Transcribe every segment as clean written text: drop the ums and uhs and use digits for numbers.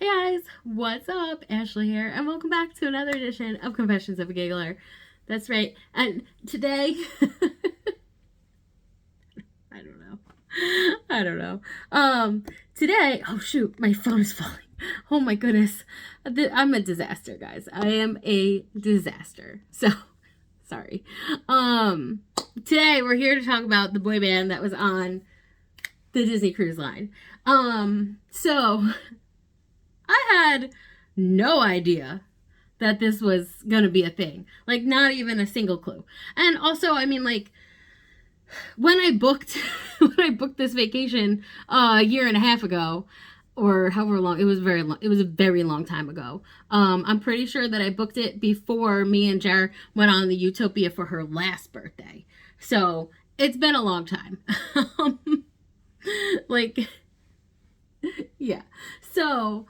Hey guys, what's up? Ashley here, and welcome back to another edition of Confessions of a Giggler. That's right, and today, I don't know. I don't know. Today, oh shoot, my phone is falling. Oh my goodness. I'm a disaster, guys. I am a disaster. So, sorry. Today we're here to talk about the boy band that was on the Disney Cruise Line. So I had no idea that this was gonna be a thing. Like, not even a single clue. And also, I mean, like, when I booked this vacation a year and a half ago, or however long, it was a very long time ago. I'm pretty sure that I booked it before me and Jar went on the Utopia for her last birthday. So it's been a long time. Like, yeah. So,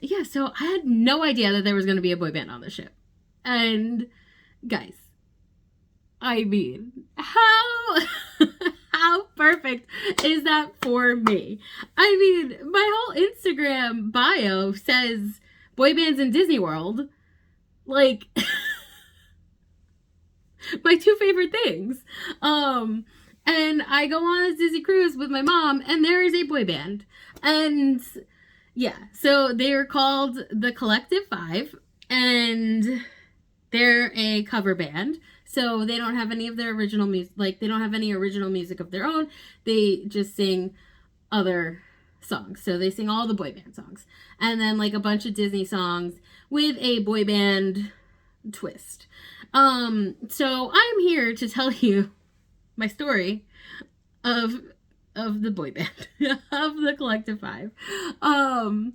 yeah, so I had no idea that there was going to be a boy band on the ship. And guys, I mean, how perfect is that for me? I mean, my whole Instagram bio says boy bands in Disney World. Like, my two favorite things. And I go on a Disney cruise with my mom, and there is a boy band. And yeah, so they are called the Collective Five, and they're a cover band. So they don't have any of their original music, like they don't have any original music of their own. They just sing other songs. So they sing all the boy band songs. And then like a bunch of Disney songs with a boy band twist. So I'm here to tell you my story of the boy band of the Collective Five. And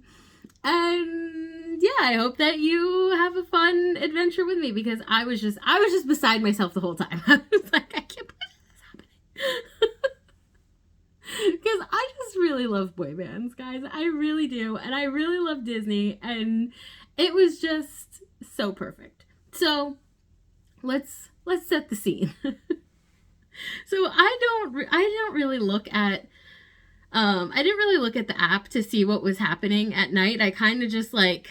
yeah, I hope that you have a fun adventure with me, because I was just beside myself the whole time. I was like, I can't believe this is happening. Because I just really love boy bands, guys. I really do. And I really love Disney, and it was just so perfect. So let's set the scene. So I don't really look at I didn't really look at the app to see what was happening at night. I kind of just like,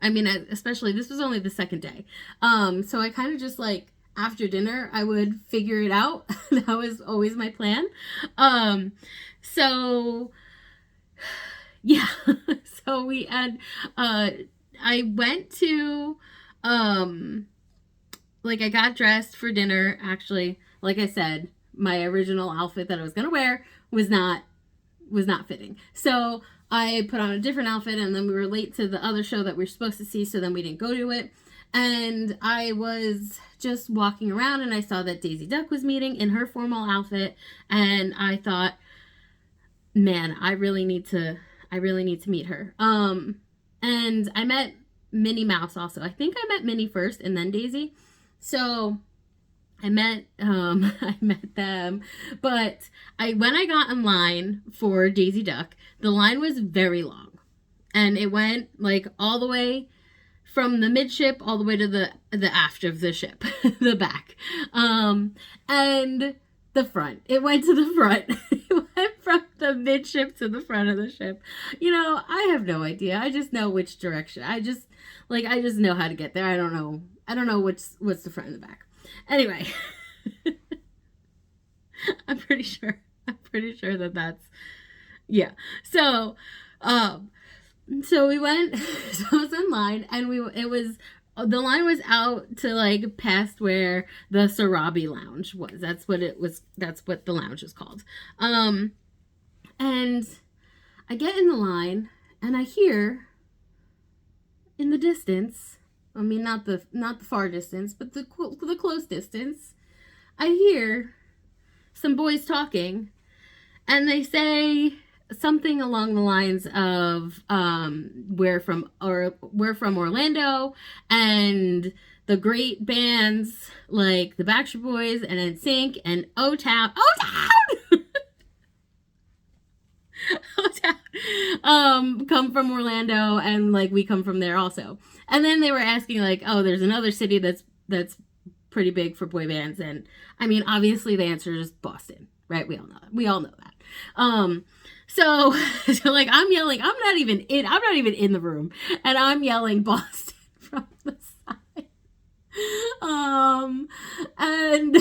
I mean, especially this was only the second day. So I kind of just like after dinner I would figure it out. That was always my plan. So yeah. So we had I went to like I got dressed for dinner. Actually, like I said, my original outfit that I was gonna wear was not fitting. So I put on a different outfit, and then we were late to the other show that we were supposed to see, so then we didn't go to it. And I was just walking around, and I saw that Daisy Duck was meeting in her formal outfit, and I thought, man, I really need to meet her. And I met Minnie Mouse also. I think I met Minnie first and then Daisy. So I met them, but when I got in line for Daisy Duck, the line was very long, and it went like all the way from the midship all the way to the aft of the ship, the back, and the front. It went to the front. It went from the midship to the front of the ship. You know, I have no idea. I just know which direction. I just know how to get there. I don't know what's the front and the back. Anyway, I'm pretty sure that that's, yeah. So, so we went, so I was in line, and the line was out to like past where the Sarabi Lounge was. That's what the lounge is called. And I get in the line, and I hear in the distance, I mean, not the far distance, but the close distance, I hear some boys talking, and they say something along the lines of, we're from Orlando, and the great bands like the Backstreet Boys and NSYNC and O-Town, come from Orlando, and like we come from there also. And then they were asking like, oh, there's another city that's pretty big for boy bands, and I mean, obviously the answer is Boston, right? We all know that. So, so like I'm yelling, I'm not even in the room, and I'm yelling Boston from the side. And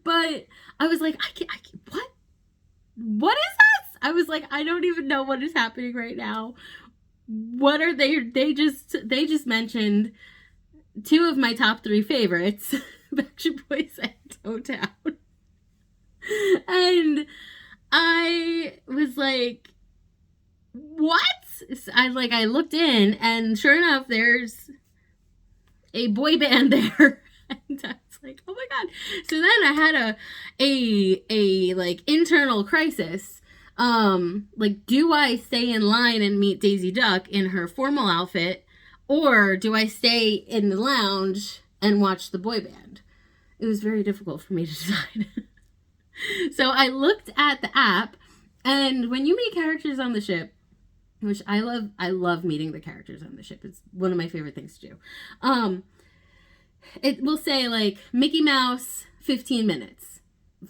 but I was like, what is this? I was like, I don't even know what is happening right now. What are they just mentioned two of my top 3 favorites, Backstreet Boys and Toe Town. And I was like, what? I looked in, and sure enough, there's a boy band there. And I was like, oh my god. So then I had a like internal crisis. Like, do I stay in line and meet Daisy Duck in her formal outfit, or do I stay in the lounge and watch the boy band? It was very difficult for me to decide. So I looked at the app, and when you meet characters on the ship, which I love meeting the characters on the ship. It's one of my favorite things to do. It will say like Mickey Mouse, 15 minutes,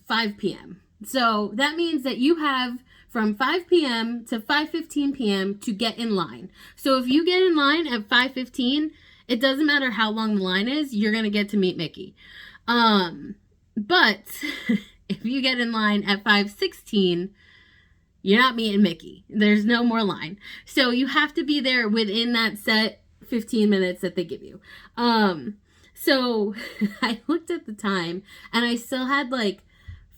5 p.m. So that means that you have from 5 p.m. to 5:15 p.m. to get in line. So if you get in line at 5:15, it doesn't matter how long the line is, you're going to get to meet Mickey. But if you get in line at 5:16, you're not meeting Mickey. There's no more line. So you have to be there within that set 15 minutes that they give you. So I looked at the time, and I still had like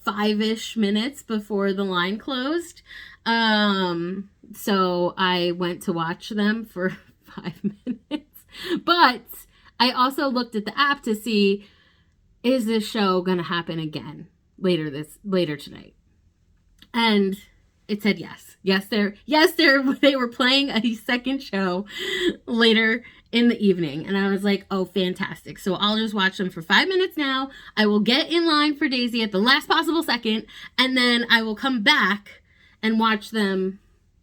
5-ish minutes before the line closed. So I went to watch them for 5 minutes. But I also looked at the app to see, is this show going to happen again later tonight? And it said yes. They were playing a second show later in the evening. And I was like, oh, fantastic. So I'll just watch them for 5 minutes now. I will get in line for Daisy at the last possible second, and then I will come back and watch them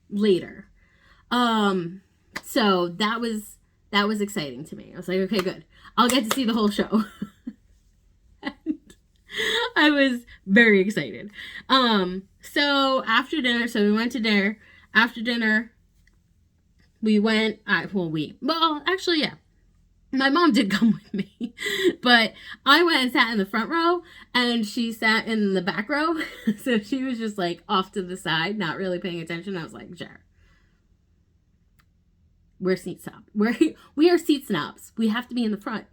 later. So that was exciting to me. I was like, okay, good. I'll get to see the whole show. I was very excited. So after dinner, we went to dinner. After dinner, we went, actually, yeah. My mom did come with me, but I went and sat in the front row, and she sat in the back row. So she was just like off to the side, not really paying attention. I was like, sure. We're seat snobs. We are seat snobs. We have to be in the front.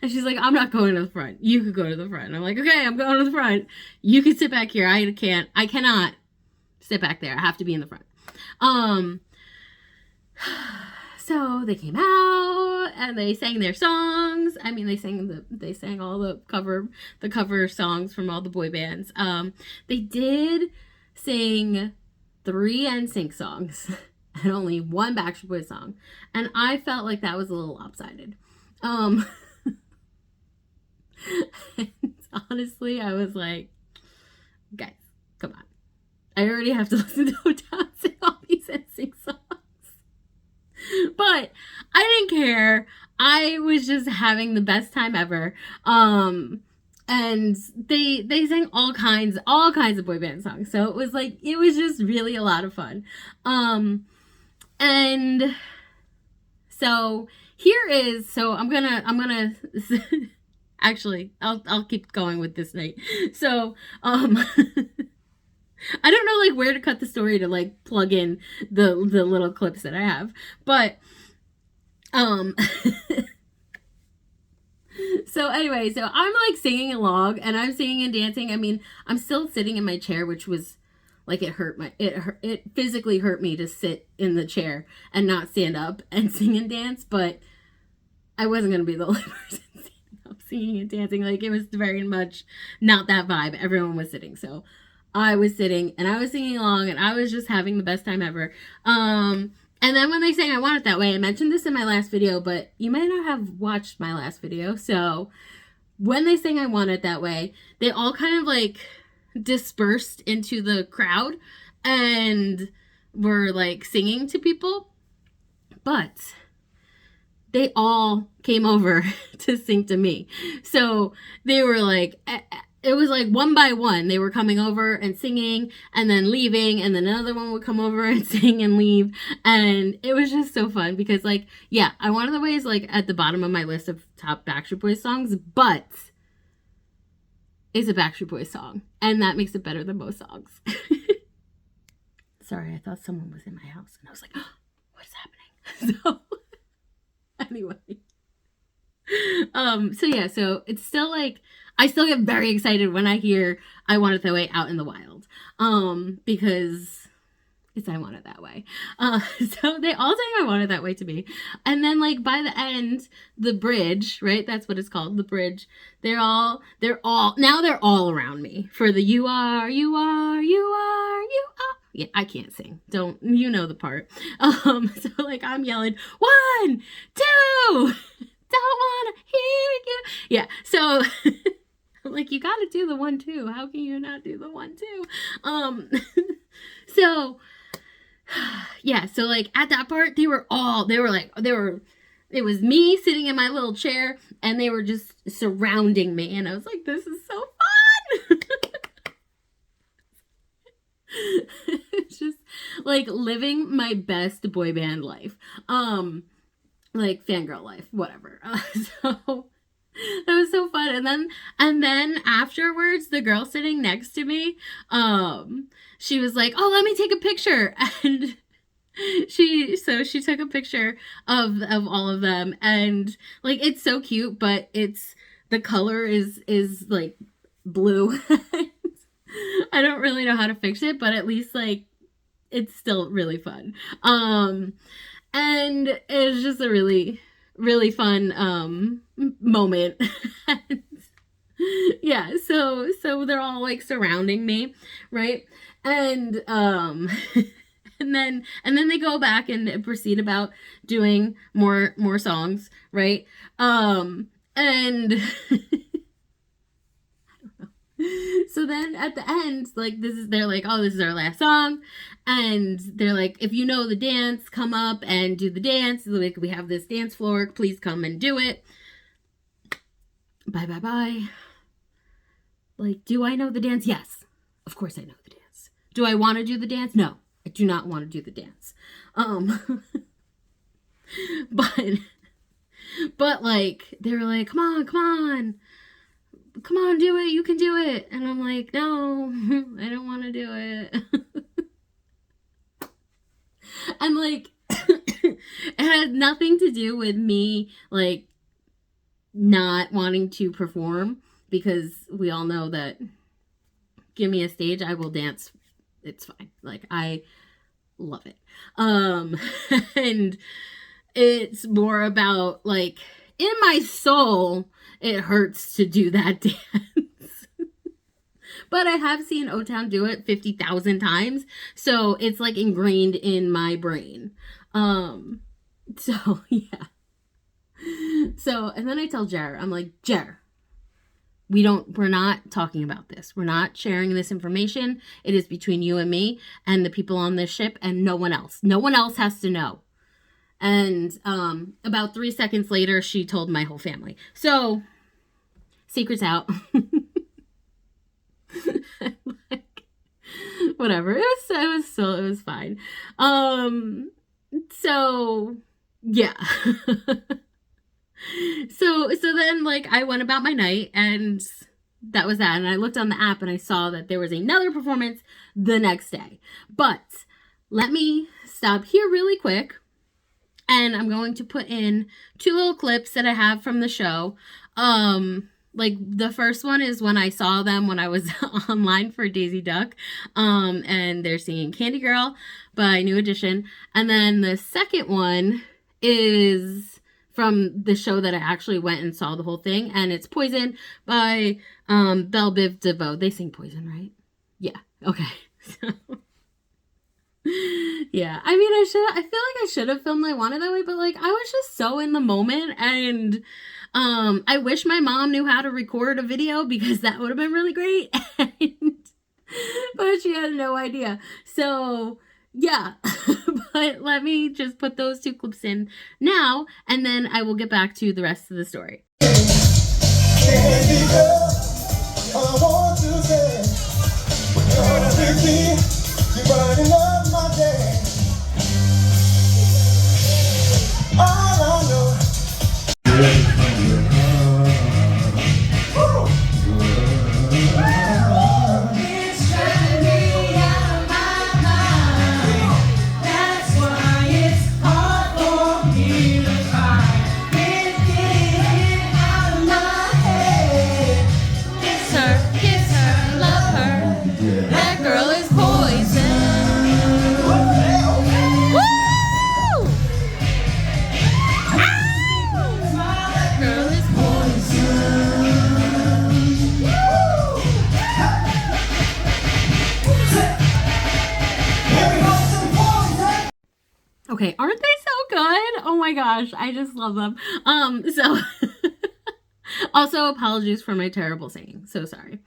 And she's like, I'm not going to the front. You could go to the front. And I'm like, okay, I'm going to the front. You can sit back here. I cannot sit back there. I have to be in the front. So they came out and they sang their songs. I mean, they sang all the cover songs from all the boy bands. They did sing 3 NSYNC songs and only 1 Backstreet Boys song. And I felt like that was a little lopsided. And honestly, I was like, guys, come on. I already have to listen to Hotel sing all these NSYNC songs. But I didn't care. I was just having the best time ever. And they sang all kinds of boy band songs. So it was just really a lot of fun. And so I'm gonna actually, I'll keep going with this night. So, I don't know where to cut the story to plug in the little clips that I have, but, so anyway, so I'm singing along, and I'm singing and dancing. I mean, I'm still sitting in my chair, which was it physically hurt me to sit in the chair and not stand up and sing and dance, but I wasn't going to be the only person singing and dancing. It was very much not that vibe. Everyone was sitting. So I was sitting and I was singing along, and I was just having the best time ever. And then when they sang I Want It That Way, I mentioned this in my last video, but you might not have watched my last video. So when they sang I Want It That Way, they all kind of dispersed into the crowd and were singing to people. But they all came over to sing to me. So they were it was like one by one. They were coming over and singing and then leaving, and then another one would come over and sing and leave. And it was just so fun because, like, yeah, I Wanted That Way is like at the bottom of my list of top Backstreet Boys songs, but it's a Backstreet Boys song, and that makes it better than most songs. Sorry, I thought someone was in my house, and I was like, oh, what is happening? So, anyway. So yeah, so it's still like, I still get very excited when I hear I Want It That Way out in the wild. Because it's I Want It That Way. So they all sing I Want It That Way to me. And then like by the end, the bridge, right? That's what it's called, the bridge. They're all around me for the you are. Yeah, I can't sing. Don't, you know the part. So like I'm yelling, 1, 2, don't wanna hear you. Yeah, so I'm like, you gotta do the 1, 2. How can you not do the 1, 2? So yeah, so like at that part, it was me sitting in my little chair and they were just surrounding me, and I was like, this is so fun. It's just like living my best boy band life. Like fangirl life, whatever. So that was so fun. And then afterwards, the girl sitting next to me, she was like, oh, let me take a picture. And she took a picture of all of them, and like it's so cute, but the color is like blue. I don't really know how to fix it, but at least like it's still really fun. And it's just a really, really fun moment. Yeah, so they're all like surrounding me, right? And and then they go back and proceed about doing more songs, right? And so then at the end, like they're like, oh, this is our last song. And they're like, if you know the dance, come up and do the dance. Like, we have this dance floor, please come and do it. Bye. Like, do I know the dance? Yes, of course I know the dance. Do I want to do the dance? No, I do not want to do the dance. But like, they were like, come on, do it, you can do it. And I'm like, no, I don't want to do it. And like, it had nothing to do with me, like, not wanting to perform, because we all know that give me a stage, I will dance. It's fine. Like, I love it. And it's more about, like, in my soul, it hurts to do that dance. But I have seen O-Town do it 50,000 times, so it's like ingrained in my brain. So yeah. So, and then I tell Jer, I'm like, Jer, we're not talking about this. We're not sharing this information. It is between you and me and the people on this ship, and no one else. No one else has to know. And about 3 seconds later, she told my whole family. So, secret's out. Like, whatever. It was fine. So yeah. So then, like, I went about my night, and that was that. And I looked on the app and I saw that there was another performance the next day. But let me stop here really quick. And I'm going to put in 2 little clips that I have from the show. Like, the first one is when I saw them when I was online for Daisy Duck. And they're singing Candy Girl by New Edition. And then the second one is from the show that I actually went and saw the whole thing. And it's Poison by Belle Biv DeVoe. They sing Poison, right? Yeah. Okay. So... yeah, I mean, I feel like I should have filmed I Want It That Way, but like, I was just so in the moment, and I wish my mom knew how to record a video, because that would have been really great. But she had no idea. So yeah. But let me just put those 2 clips in now, and then I will get back to the rest of the story. Candy girl, You're burning up my day. All I know. It's driving me out of my mind. That's why it's hard for me to cry. Can't get it out of my head. Kiss her, love her. That girl is poison. Woo! That girl is poison. Okay, aren't they so good? Oh my gosh, I just love them. So also apologies for my terrible singing. So sorry.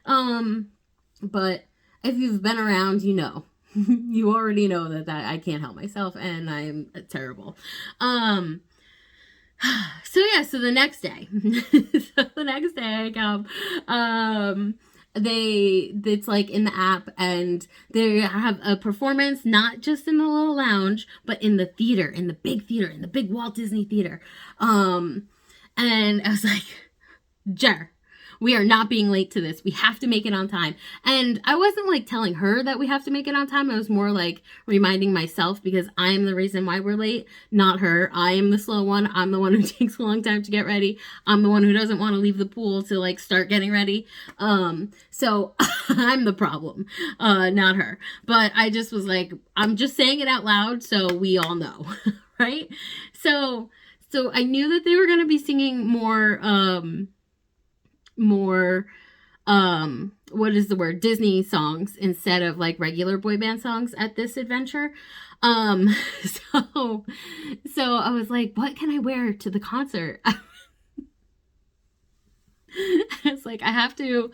But if you've been around, you know. You already know that I can't help myself and I'm terrible. So the next day. I come. It's like in the app, and they have a performance not just in the little lounge, but in the theater, in the big Walt Disney theater. And I was like, Jer, we are not being late to this. We have to make it on time. And I wasn't like telling her that we have to make it on time. I was more like reminding myself, because I'm the reason why we're late, not her. I am the slow one. I'm the one who takes a long time to get ready. I'm the one who doesn't want to leave the pool to like start getting ready. So I'm the problem, not her. But I just was like, I'm just saying it out loud so we all know, right? So I knew that they were going to be singing more, what is the word? Disney songs instead of like regular boy band songs at this adventure. So I was like, what can I wear to the concert? It's like, I have to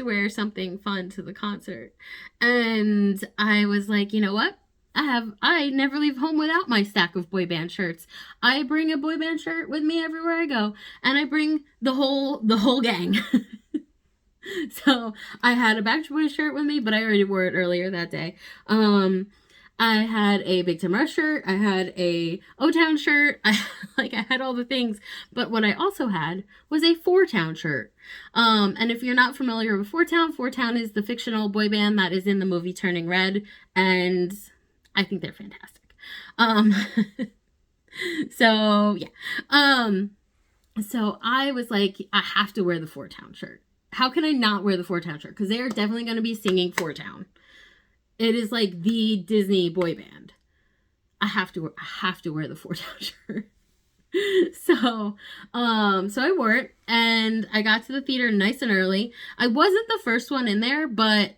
wear something fun to the concert. And I was like, you know what? I never leave home without my stack of boy band shirts. I bring a boy band shirt with me everywhere I go, and I bring the whole gang. So I had a Backstreet Boys shirt with me, but I already wore it earlier that day. I had a Big Time Rush shirt. I had a O-Town shirt. I had all the things. But what I also had was a Four Town shirt. And if you're not familiar with Four Town is the fictional boy band that is in the movie Turning Red, and I think they're fantastic. So yeah. So I was like, I have to wear the Four Town shirt. How can I not wear the Four Town shirt? Because they're definitely going to be singing Four Town. It is like the Disney boy band. I have to wear the Four Town shirt. So I wore it, and I got to the theater nice and early. I wasn't the first one in there, but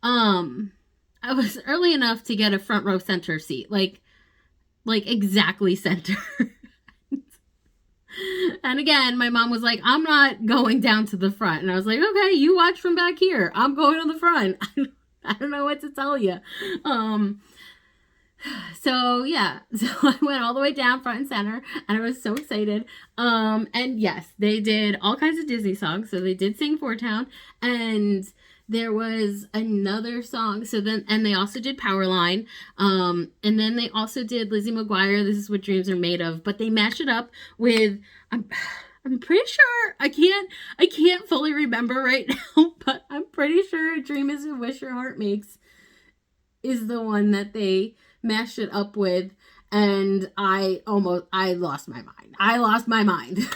I was early enough to get a front row center seat, like exactly center. And again, my mom was like, I'm not going down to the front. And I was like, okay, you watch from back here. I'm going to the front. I don't know what to tell you. So yeah, so I went all the way down front and center, and I was so excited. And yes, they did all kinds of Disney songs. So they did sing Four Town, and there was another song. So then, and they also did Powerline. And then they also did Lizzie McGuire, This Is What Dreams Are Made Of, but they mashed it up with, I'm pretty sure, I can't fully remember right now, but I'm pretty sure A Dream Is a Wish Your Heart Makes is the one that they mashed it up with. And I lost my mind.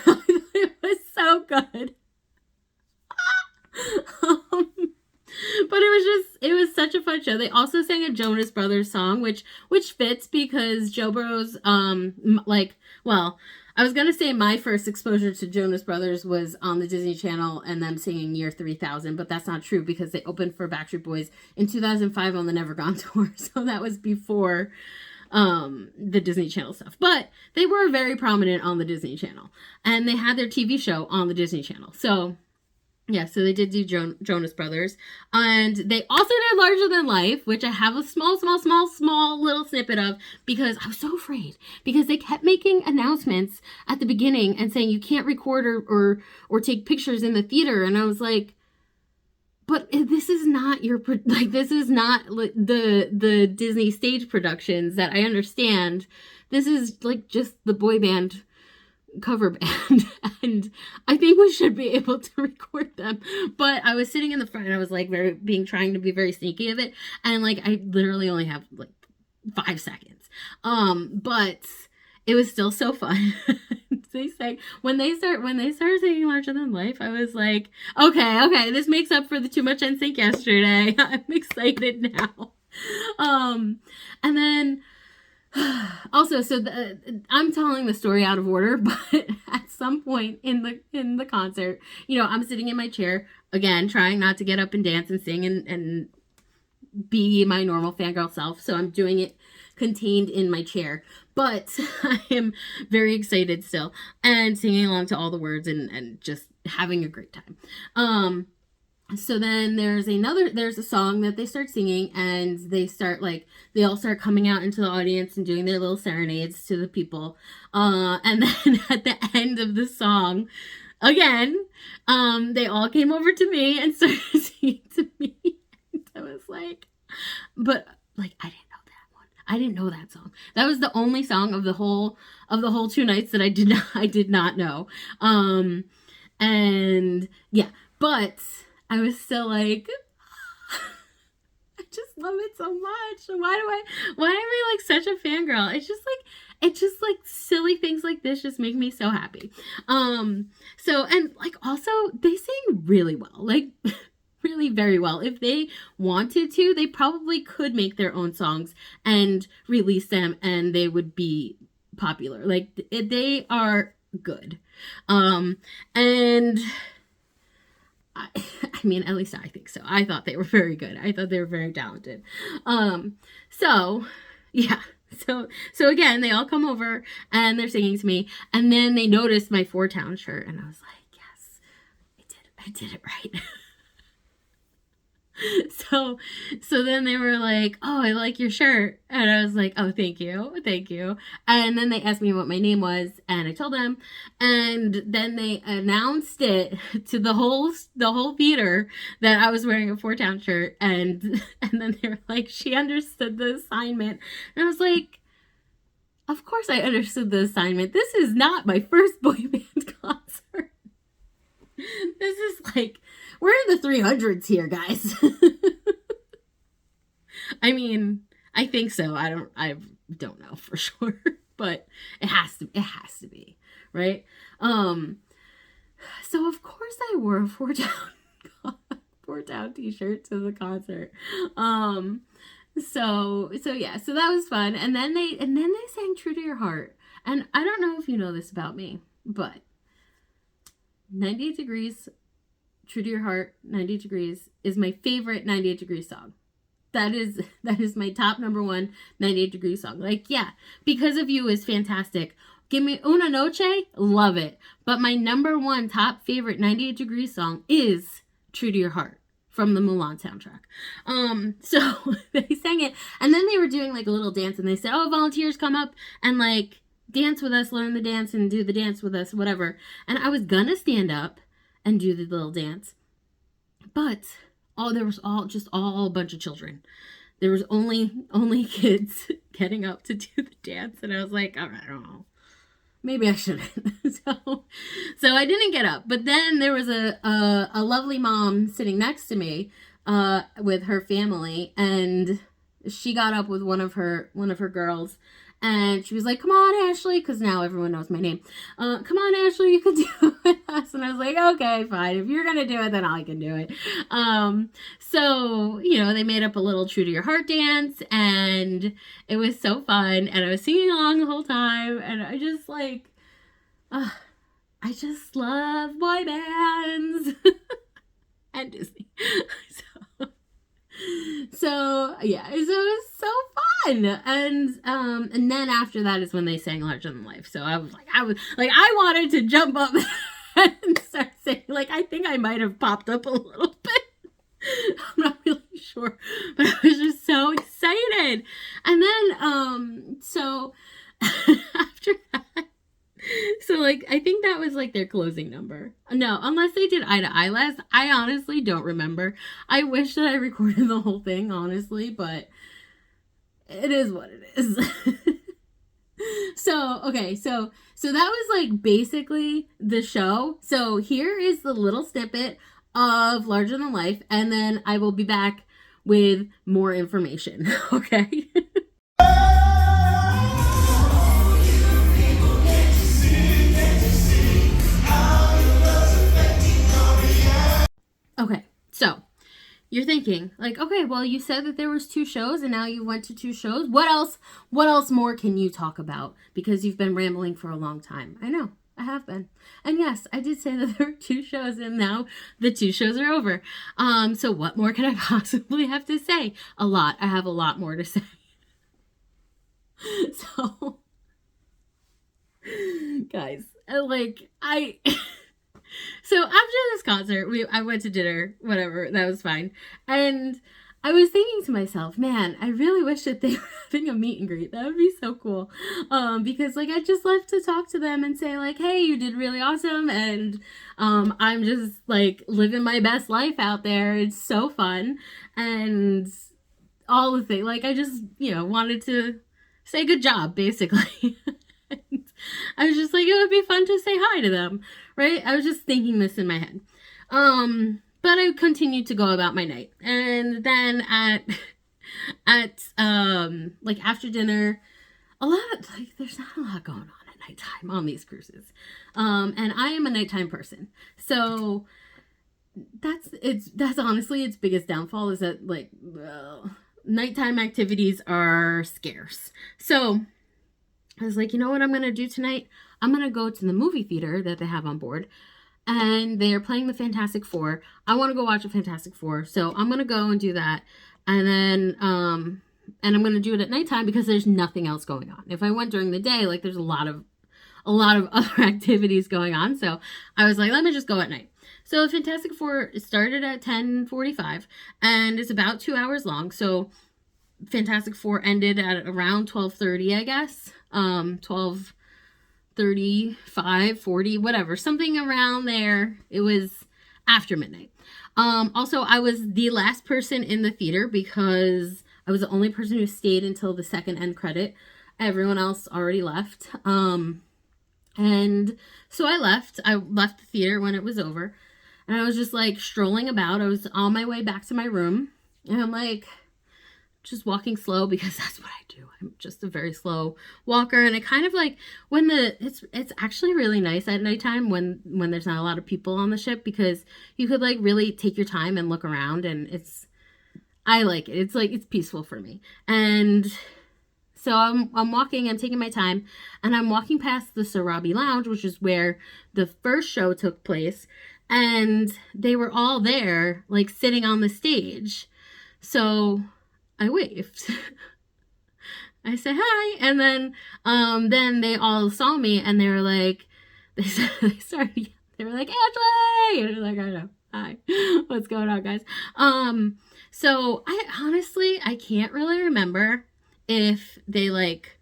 It was so good. But it was such a fun show. They also sang a Jonas Brothers song, which fits because Joe Burrow's, I was going to say my first exposure to Jonas Brothers was on the Disney Channel and them singing Year 3000, but that's not true because they opened for Backstreet Boys in 2005 on the Never Gone Tour. So that was before the Disney Channel stuff. But they were very prominent on the Disney Channel, and they had their TV show on the Disney Channel. So yeah, so they did do Jonas Brothers. And they also did Larger Than Life, which I have a small little snippet of because I was so afraid. Because they kept making announcements at the beginning and saying you can't record or take pictures in the theater. And I was like, but this is not this is not the Disney stage productions that I understand. This is like just the boy band cover band, and I think we should be able to record them. But I was sitting in the front, and I was like trying to be very sneaky of it, and like I literally only have like 5 seconds. But it was still so fun. They sang when they started singing Larger Than Life, I was like, okay, this makes up for the too much NSYNC yesterday. I'm excited now. And then also, so I'm telling the story out of order, but at some point in the concert, I'm sitting in my chair again, trying not to get up and dance and sing and be my normal fangirl self. So I'm doing it contained in my chair, but I am very excited still and singing along to all the words and just having a great time. So then there's a song that they start singing, and they all start coming out into the audience and doing their little serenades to the people. And then at the end of the song, again, they all came over to me and started singing to me. And I was like, but like, I didn't know that song. That was the only song of the whole 2 nights that I did not know. And yeah, but I was still like, I just love it so much. Why am I like such a fangirl? It's just like silly things like this just make me so happy. So, and like also they sing really well, like really very well. If they wanted to, they probably could make their own songs and release them, and they would be popular. Like they are good. And I mean, at least I think so. I thought they were very good. I thought they were very talented. So yeah. So again, they all come over and they're singing to me, and then they noticed my Four Town shirt, and I was like, yes, I did it right. So then they were like, oh, I like your shirt. And I was like, oh, thank you. And then they asked me what my name was, and I told them. And then they announced it to the whole theater that I was wearing a Four Town shirt. And then they were like, she understood the assignment. And I was like, of course I understood the assignment. This is not my first boy band concert. This is like, we're in the 300s here, guys. I mean, I think so. I don't know for sure, but it has to be, right? So of course I wore a Four Town t-shirt to the concert. So yeah, so that was fun. And then they sang True to Your Heart. And I don't know if you know this about me, but 98 Degrees, True to Your Heart, 98 Degrees is my favorite 98 Degrees song. That is my top number 1 98 Degrees song. Like, yeah, Because of You is fantastic. Give me Una Noche, love it. But my number 1 top favorite 98 Degrees song is True to Your Heart from the Mulan soundtrack. So they sang it, and then they were doing like a little dance, and they said, oh, volunteers come up and like dance with us, learn the dance and do the dance with us, whatever. And I was gonna stand up and do the little dance, but there was all a bunch of children. There was only kids getting up to do the dance, and I was like, all right, I don't know, maybe I shouldn't. so I didn't get up. But then there was a lovely mom sitting next to me with her family, and she got up with one of her girls. And she was like, come on, Ashley, because now everyone knows my name. Come on, Ashley, you can do it with us. And I was like, okay, fine. If you're going to do it, then I can do it. So, they made up a little True to Your Heart dance, and it was so fun. And I was singing along the whole time. And I just I just love boy bands and Disney. So yeah, so it was so fun. And then after that is when they sang Larger Than Life. So I wanted to jump up and start singing. Like, I think I might have popped up a little bit. I'm not really sure, but I was just so excited. And then so after that, So like I think that was like their closing number. No, unless they did Eye to Eye last. I honestly don't remember. I wish that I recorded the whole thing, honestly, but it is what it is. So, okay, so that was like basically the show. So here is the little snippet of Larger Than Life, and then I will be back with more information. Okay. Okay, so you're thinking like, okay, well, you said that there was 2 shows and now you went to 2 shows. What else more can you talk about? Because you've been rambling for a long time. I know, I have been. And yes, I did say that there were 2 shows and now the 2 shows are over. So what more can I possibly have to say? A lot. I have a lot more to say. So, guys, like, so after this concert, I went to dinner, whatever, that was fine. And I was thinking to myself, man, I really wish that they were having a meet and greet. That would be so cool. Because like I just love to talk to them and say like, hey, you did really awesome, and I'm just like living my best life out there. It's so fun, and all the things. Like I just, wanted to say good job, basically. And I was just like, it would be fun to say hi to them, right? I was just thinking this in my head. But I continued to go about my night. And then at like after dinner, there's not a lot going on at nighttime on these cruises. And I am a nighttime person. So that's honestly its biggest downfall, is that like nighttime activities are scarce. So I was like, you know what I'm going to do tonight? I'm going to go to the movie theater that they have on board, and they're playing the Fantastic Four. I want to go watch the Fantastic Four, so I'm going to go and do that. And then, and I'm going to do it at nighttime because there's nothing else going on. If I went during the day, like there's a lot of other activities going on. So I was like, let me just go at night. So the Fantastic Four started at 10:45 and it's about 2 hours long. So Fantastic Four ended at around 12:30, I guess. 12:35, 40, whatever, something around there. It was after midnight. Also, I was the last person in the theater because I was the only person who stayed until the second end credit. Everyone else already left. And so I left the theater when it was over, and I was just like strolling about. I was on my way back to my room, and I'm like, just walking slow because that's what I do. I'm just a very slow walker, and I kind of like when it's actually really nice at nighttime when there's not a lot of people on the ship, because you could like really take your time and look around, and I like it. It's like it's peaceful for me. And so I'm walking, I'm taking my time, and I'm walking past the Sarabi Lounge, which is where the first show took place, and they were all there like sitting on the stage. So I waved. I said hi, and then they all saw me, and they were like, they were like, Ashley, and I was like, I know, hi, what's going on, guys? So I honestly can't really remember if they like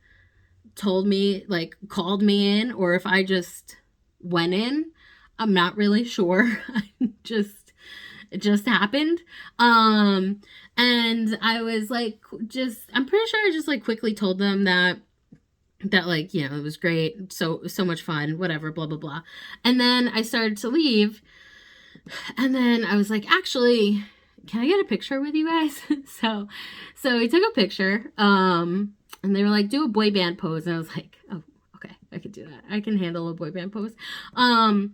told me, like called me in, or if I just went in. I'm not really sure. It just happened. And I was like, I'm pretty sure I just like quickly told them that like, it was great. So much fun, whatever, blah, blah, blah. And then I started to leave, and then I was like, actually, can I get a picture with you guys? So we took a picture, and they were like, do a boy band pose. And I was like, oh, okay, I could do that. I can handle a boy band pose. So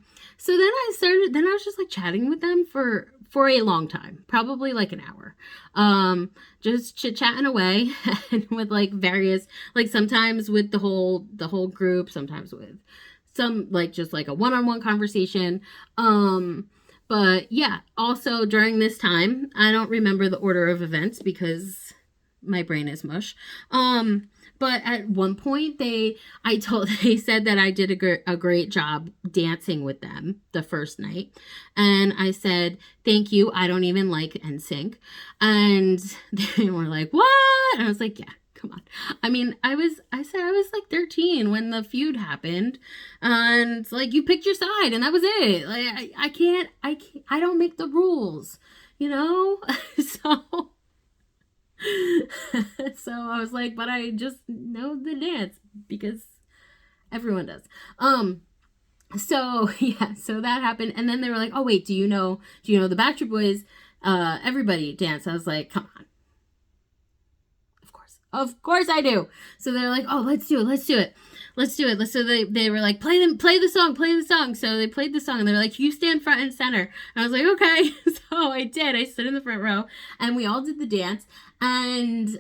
then I was just like chatting with them for a long time, probably like an hour, just chit-chatting away, and with like various, like sometimes with the whole group, sometimes with some like just like a one-on-one conversation. But yeah, also during this time, I don't remember the order of events because my brain is mush. But at one point they said that I did a great job dancing with them the first night. And I said, thank you. I don't even like NSYNC. And they were like, what? And I was like, yeah, come on. I mean, I said I was like 13 when the feud happened, and like you picked your side, and that was it. Like I don't make the rules, you know. So so I was like, but I just know the dance because everyone does. So yeah, so that happened, and then they were like, oh wait, do you know the Backstreet Boys? Everybody dance. I was like, come on. Of course I do. So they're like, oh, let's do it. So they were like, play the song. So they played the song, and they were like, you stand front and center. And I was like, okay. So I did. I stood in the front row, and we all did the dance. And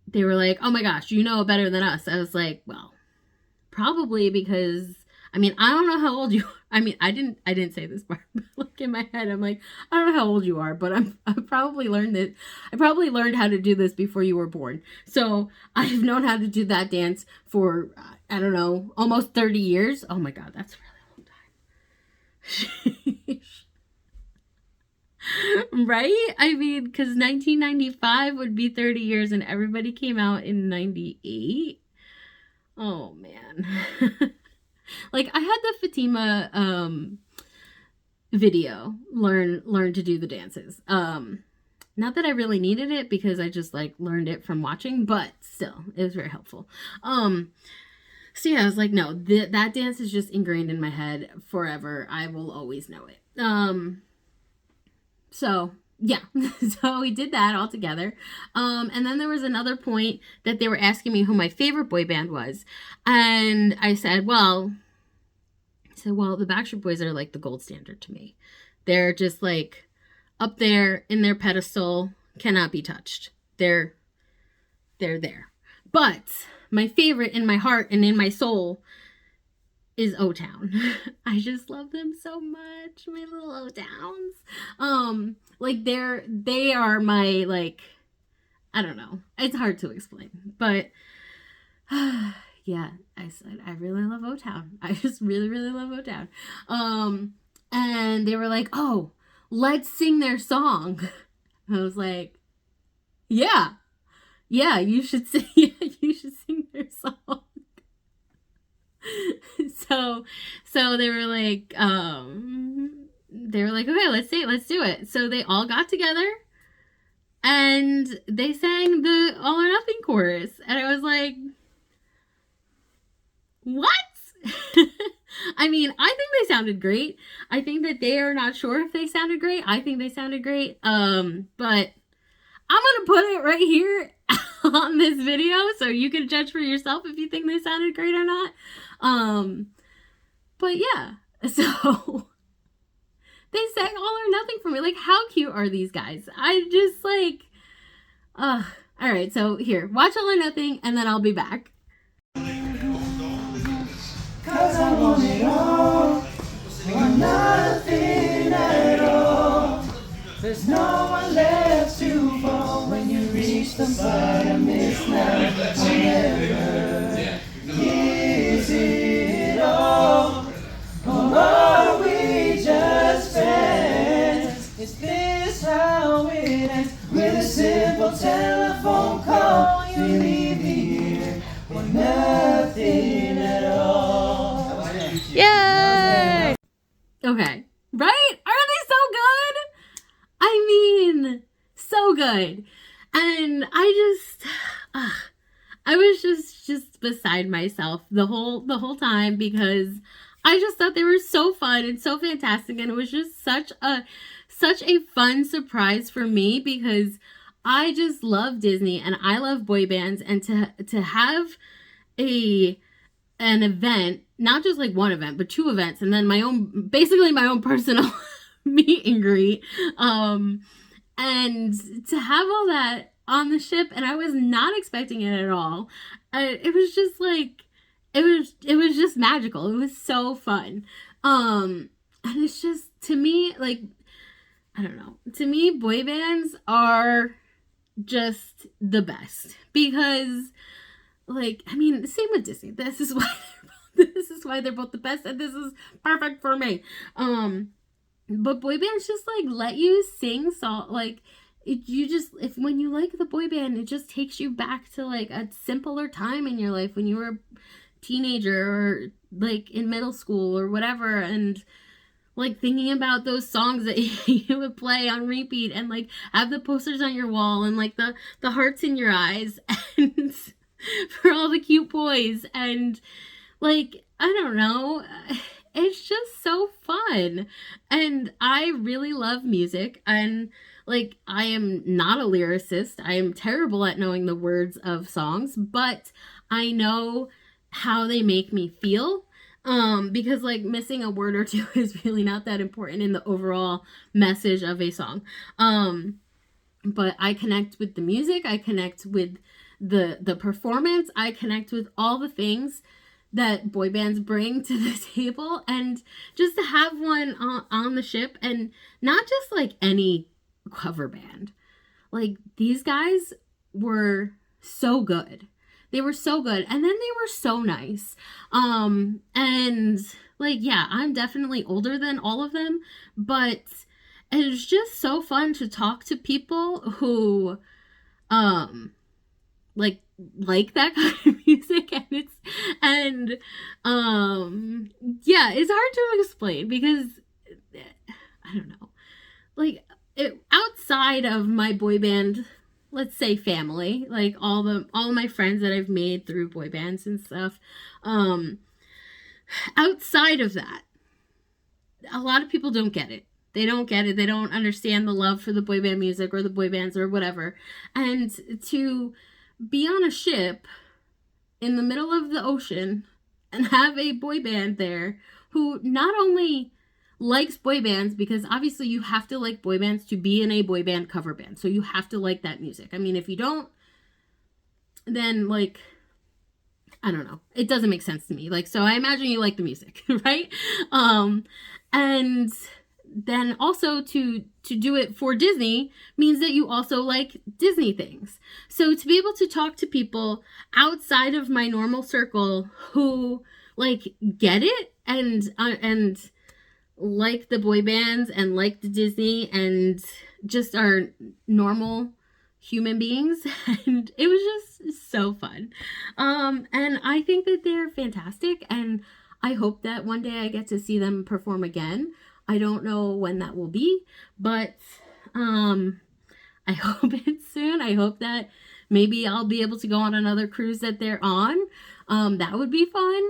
they were like, oh my gosh, you know better than us. I was like, well, probably because, I mean, I don't know how old you are. I mean, I didn't say this part, but like in my head, I'm like, I don't know how old you are, but I probably learned how to do this before you were born. So I've known how to do that dance for, I don't know, almost 30 years. Oh my God, that's a really long time. Right? I mean, because 1995 would be 30 years, and everybody came out in 98. Oh man. Like I had the Fatima video learn to do the dances. Not that I really needed it because I just like learned it from watching, but still it was very helpful. So yeah, I was like, no, that dance is just ingrained in my head forever. I will always know it. So yeah, so we did that all together. And then there was another point that they were asking me who my favorite boy band was. And I said, well, the Backstreet Boys are like the gold standard to me. They're just like up there in their pedestal, cannot be touched. They're there. But my favorite in my heart and in my soul is O-Town. I just love them so much, my little O-Towns. Like they are my, like, I don't know. It's hard to explain, but yeah, I said I really love O-Town. I just really, really love O-Town. And they were like, oh, let's sing their song. I was like, yeah, you should sing. You should sing their song. So they were like, okay, let's do it. So they all got together and they sang the All or Nothing chorus. And I was like, what? I mean, I think they sounded great. I think that they are not sure if they sounded great. I think they sounded great. But I'm going to put it right here on this video so you can judge for yourself if you think they sounded great or not. But yeah, so they sang All or Nothing for me. Like, how cute are these guys? I just like, all right, so here, watch All or Nothing, and then I'll be back. 'Cause I want it all, or nothing at all. There's no one left to fall when you reach the bottom. It's now or never. Is it all, or are we just friends? Is this how it ends? With a simple telephone call, you leave here or nothing at all. Yay! Okay, right? Are they so good? I mean, so good. And I was just beside myself the whole time because I just thought they were so fun and so fantastic, and it was just such a fun surprise for me because I just love Disney and I love boy bands, and to have an event, not just like one event, but two events, and then basically my own personal meet and greet, and to have all that on the ship, and I was not expecting it at all. It was just like, it was just magical. It was so fun. And it's just, to me, like, I don't know, to me, boy bands are just the best because, like, I mean, same with Disney. This is why they're both the best, and this is perfect for me. But boy bands just like let you sing song, like you just, if when you like the boy band, it just takes you back to like a simpler time in your life when you were a teenager or like in middle school or whatever, and like thinking about those songs that you would play on repeat and like have the posters on your wall and like the hearts in your eyes and for all the cute boys, and like I don't know, it's just so fun. And I really love music, and like I am not a lyricist. I am terrible at knowing the words of songs, but I know how they make me feel, because like missing a word or two is really not that important in the overall message of a song. But I connect with the music, I connect with the performance, I connect with all the things that boy bands bring to the table, and just to have one on the ship, and not just like any cover band. Like these guys were so good. They were so good, and then they were so nice. And like yeah, I'm definitely older than all of them, but it's just so fun to talk to people who like that kind of music, and yeah, it's hard to explain because I don't know, like outside of my boy band, let's say family, like all of my friends that I've made through boy bands and stuff, outside of that, a lot of people don't get it. They don't get it. They don't understand the love for the boy band music or the boy bands or whatever. And to be on a ship in the middle of the ocean and have a boy band there who not only likes boy bands, because obviously you have to like boy bands to be in a boy band cover band. So you have to like that music. I mean, if you don't, then like, I don't know. It doesn't make sense to me. Like, so I imagine you like the music, right? And then also to do it for Disney means that you also like Disney things. So to be able to talk to people outside of my normal circle who like get it and like the boy bands and like the Disney and just are normal human beings, and it was just so fun. And I think that they're fantastic, and I hope that one day I get to see them perform again. I don't know when that will be, but I hope it's soon. I hope that maybe I'll be able to go on another cruise that they're on. That would be fun.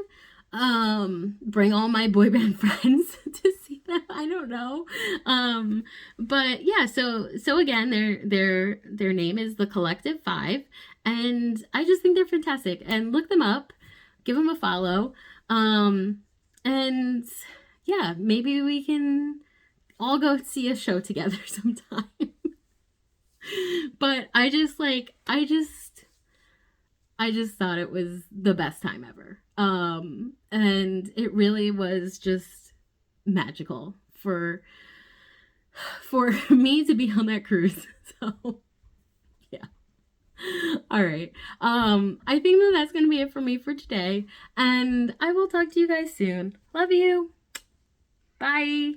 Bring all my boy band friends to see them. I don't know. But yeah, so again, their name is the Collective Five, and I just think they're fantastic. And look them up, give them a follow. And yeah, maybe we can all go see a show together sometime. But I just thought it was the best time ever. And it really was just magical for me to be on that cruise. So yeah. All right. I think that's going to be it for me for today, and I will talk to you guys soon. Love you. Bye.